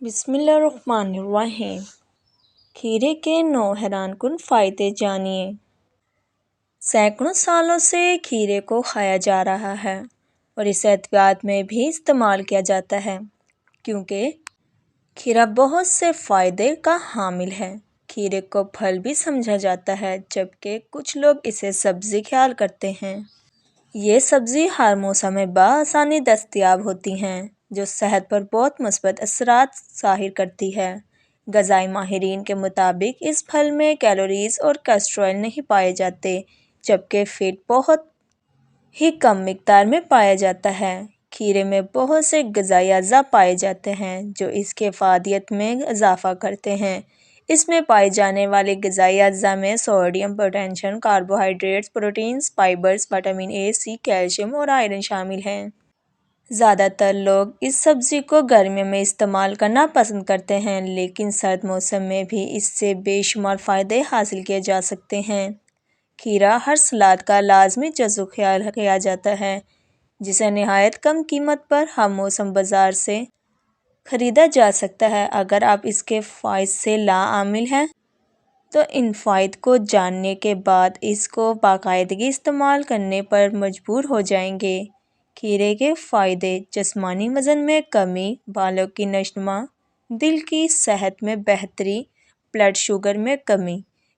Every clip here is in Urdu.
بسم اللہ الرحمن الرحیم۔ کھیرے کے 9 حیران کن فائدے جانیے۔ سینکڑوں سالوں سے کھیرے کو کھایا جا رہا ہے اور اسے ادویات میں بھی استعمال کیا جاتا ہے کیونکہ کھیرا بہت سے فائدے کا حامل ہے۔ کھیرے کو پھل بھی سمجھا جاتا ہے جبکہ کچھ لوگ اسے سبزی خیال کرتے ہیں۔ یہ سبزی ہر موسم میں بآسانی دستیاب ہوتی ہیں جو صحت پر بہت مثبت اثرات ظاہر کرتی ہے۔ غذائی ماہرین کے مطابق اس پھل میں کیلوریز اور کولیسٹرول نہیں پائے جاتے جبکہ فیٹ بہت ہی کم مقدار میں پایا جاتا ہے۔ کھیرے میں بہت سے غذائی اجزاء پائے جاتے ہیں جو اس کی افادیت میں اضافہ کرتے ہیں۔ اس میں پائے جانے والے غذائی اجزاء میں sodium, potassium, carbohydrates, proteins, fibres, vitamin A, C, calcium اور آئرن شامل ہیں۔ زیادہ تر لوگ اس سبزی کو گرمیوں میں استعمال کرنا پسند کرتے ہیں لیکن سرد موسم میں بھی اس سے بے شمار فائدے حاصل کیے جا سکتے ہیں۔ کھیرا ہر سلاد کا لازمی جزو خیال کیا جاتا ہے جسے نہایت کم قیمت پر ہر موسم بازار سے خریدا جا سکتا ہے۔ اگر آپ اس کے فوائد سے لاعلم ہیں تو ان فوائد کو جاننے کے بعد اس کو باقاعدگی استعمال کرنے پر مجبور ہو جائیں گے۔ کھیرے کے فائدے: جسمانی وزن میں کمی، بالوں کی نشوونما، دل کی صحت میں بہتری، بلڈ شوگر میں کمی،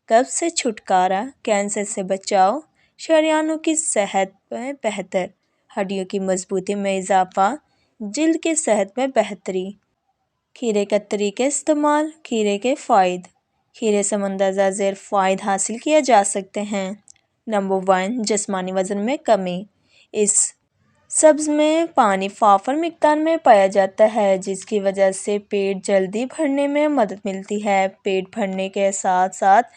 قبض سے چھٹکارا، کینسر سے بچاؤ، شریانوں کی صحت میں بہتر، ہڈیوں کی مضبوطی میں اضافہ، جلد کی صحت میں بہتری۔ کھیرے کا طریقہ استعمال: کھیرے کے فوائد: کھیرے سے مندرجہ ذیل فوائد حاصل کیے جا سکتے ہیں۔ نمبر 1، جسمانی وزن میں کمی۔ اس سبزی میں پانی وافر مقدار میں پایا جاتا ہے جس کی وجہ سے پیٹ جلدی بھرنے میں مدد ملتی ہے۔ پیٹ بھرنے کے ساتھ ساتھ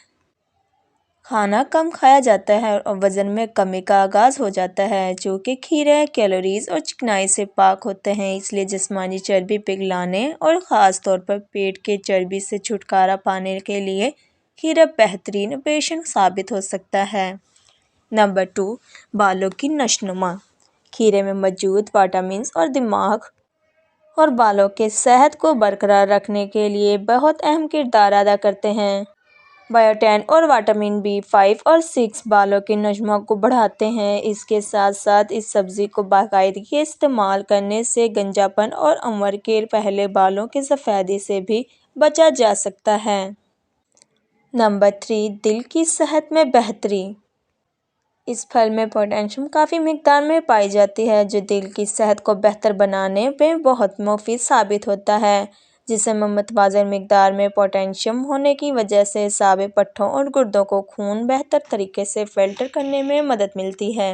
کھانا کم کھایا جاتا ہے اور وزن میں کمی کا آغاز ہو جاتا ہے۔ چونکہ کھیرے کیلوریز اور چکنائی سے پاک ہوتے ہیں اس لیے جسمانی چربی پگھلانے اور خاص طور پر پیٹ کی چربی سے چھٹکارا پانے کے لیے کھیرا بہترین آپشن ثابت ہو سکتا ہے۔ نمبر 2، بالوں کی نشوونما۔ کھیرے میں موجود وٹامنز اور دماغ اور بالوں کی صحت کو برقرار رکھنے کے لیے بہت اہم کردار ادا کرتے ہیں۔ بائیوٹین اور وٹامن B5 اور 6 بالوں کی نشوونما کو بڑھاتے ہیں۔ اس کے ساتھ ساتھ اس سبزی کو باقاعدگی استعمال کرنے سے گنجا پن اور عمر کے پہلے بالوں کی سفیدی سے بھی بچا جا سکتا ہے۔ نمبر 3، دل کی صحت میں بہتری۔ اس پھل میں پوٹاشیم کافی مقدار میں پائی جاتی ہے جو دل کی صحت کو بہتر بنانے میں بہت مفید ثابت ہوتا ہے۔ جسم میں متوازن مقدار میں پوٹاشیم ہونے کی وجہ سے اعصاب، پٹھوں اور گردوں کو خون بہتر طریقے سے فلٹر کرنے میں مدد ملتی ہے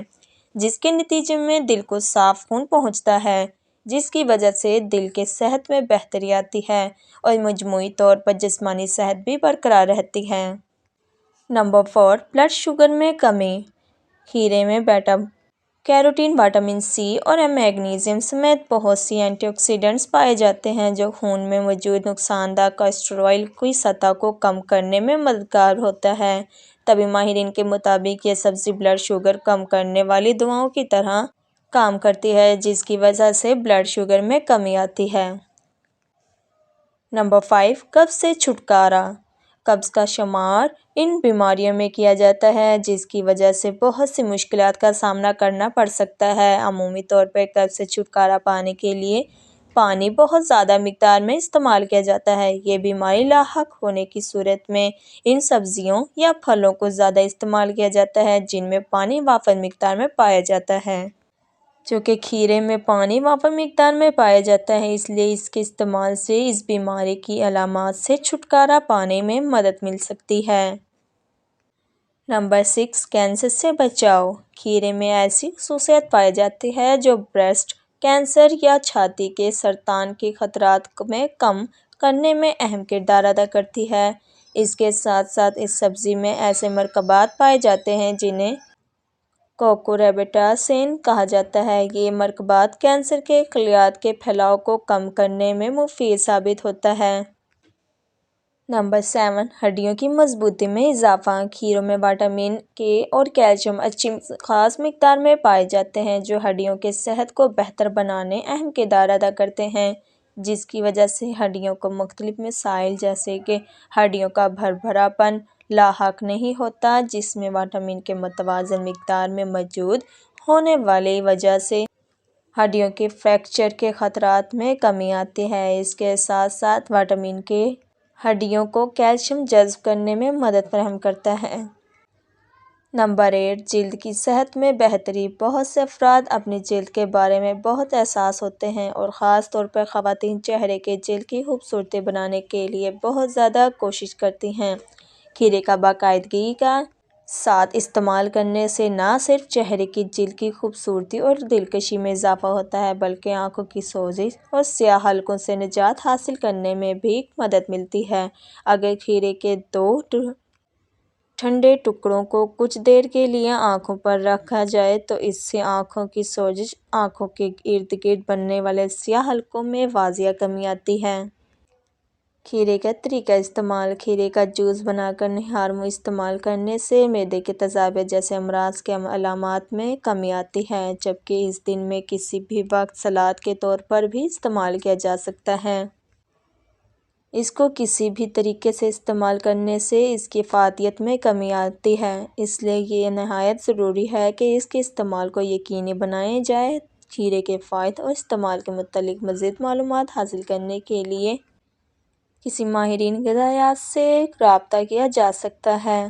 جس کے نتیجے میں دل کو صاف خون پہنچتا ہے جس کی وجہ سے دل کی صحت میں بہتری آتی ہے اور مجموعی طور پر جسمانی صحت بھی برقرار رہتی ہے۔ نمبر 4، بلڈ شوگر میں کمی۔ کھیرے میں بیٹا کیروٹین، وٹامن سی اور میگنیزیم سمیت بہت سی اینٹی آکسیڈنٹس پائے جاتے ہیں جو خون میں موجود نقصان دہ کولیسٹرول کی سطح کو کم کرنے میں مددگار ہوتا ہے۔ طبی ماہرین کے مطابق یہ سبزی بلڈ شوگر کم کرنے والی دواؤں کی طرح کام کرتی ہے جس کی وجہ سے بلڈ شوگر میں کمی آتی ہے۔ نمبر 5، قبض سے چھٹکارا۔ قبض کا شمار ان بیماریوں میں کیا جاتا ہے جس کی وجہ سے بہت سی مشکلات کا سامنا کرنا پڑ سکتا ہے۔ عمومی طور پر قبض سے چھٹکارا پانے کے لیے پانی بہت زیادہ مقدار میں استعمال کیا جاتا ہے۔ یہ بیماری لاحق ہونے کی صورت میں ان سبزیوں یا پھلوں کو زیادہ استعمال کیا جاتا ہے جن میں پانی وافر مقدار میں پایا جاتا ہے۔ چونکہ کھیرے میں پانی وافر مقدار میں پایا جاتا ہے اس لیے اس کے استعمال سے اس بیماری کی علامات سے چھٹکارا پانے میں مدد مل سکتی ہے۔ نمبر 6، کینسر سے بچاؤ۔ کھیرے میں ایسی خصوصیت پائی جاتی ہے جو بریسٹ کینسر یا چھاتی کے سرطان کے خطرات میں کم کرنے میں اہم کردار ادا کرتی ہے۔ اس کے ساتھ ساتھ اس سبزی میں ایسے مرکبات پائے جاتے ہیں جنہیں کوکوریبٹاسین کہا جاتا ہے۔ یہ مرکبات کینسر کے خلیات کے پھیلاؤ کو کم کرنے میں مفید ثابت ہوتا ہے۔ نمبر 7، ہڈیوں کی مضبوطی میں اضافہ۔ کھیروں میں وٹامن کے اور کیلشیم اچھی خاص مقدار میں پائے جاتے ہیں جو ہڈیوں کی صحت کو بہتر بنانے اہم کردار ادا کرتے ہیں۔ جس کی وجہ سے ہڈیوں کو مختلف مسائل جیسے کہ ہڈیوں کا بھربھراپن لاحق نہیں ہوتا، جس میں وٹامن کے متوازن مقدار میں موجود ہونے والی وجہ سے ہڈیوں کے فریکچر کے خطرات میں کمی آتی ہے۔ اس کے ساتھ ساتھ وٹامن کے ہڈیوں کو کیلشیم جذب کرنے میں مدد فراہم کرتا ہے۔ نمبر 8، جلد کی صحت میں بہتری۔ بہت سے افراد اپنی جلد کے بارے میں بہت حساس ہوتے ہیں اور خاص طور پر خواتین چہرے کی جلد کی خوبصورتی بنانے کے لیے بہت زیادہ کوشش کرتی ہیں۔ کھیرے کا باقاعدگی کے ساتھ استعمال کرنے سے نہ صرف چہرے کی جلد کی خوبصورتی اور دلکشی میں اضافہ ہوتا ہے بلکہ آنکھوں کی سوزش اور سیاہ حلقوں سے نجات حاصل کرنے میں بھی مدد ملتی ہے۔ اگر کھیرے کے 2 ٹھنڈے ٹکڑوں کو کچھ دیر کے لیے آنکھوں پر رکھا جائے تو اس سے آنکھوں کی سوزش، آنکھوں کے ارد گرد بننے والے سیاہ حلقوں میں واضح کمی آتی ہے۔ کھیرے کا طریقہ استعمال۔ کھیرے کا جوس بنا کر نہار منہ استعمال کرنے سے معدے کے تیزابیت جیسے امراض کے علامات میں کمی آتی ہے، جبکہ اس دن میں کسی بھی وقت سلاد کے طور پر بھی استعمال کیا جا سکتا ہے۔ اس کو کسی بھی طریقے سے استعمال کرنے سے اس کی افادیت میں کمی آتی ہے، اس لیے یہ نہایت ضروری ہے کہ اس کے استعمال کو یقینی بنایا جائے۔ کھیرے کے فوائد اور استعمال کے متعلق مزید معلومات حاصل کرنے کے لیے کسی ماہرین غذائیت سے رابطہ کیا جا سکتا ہے۔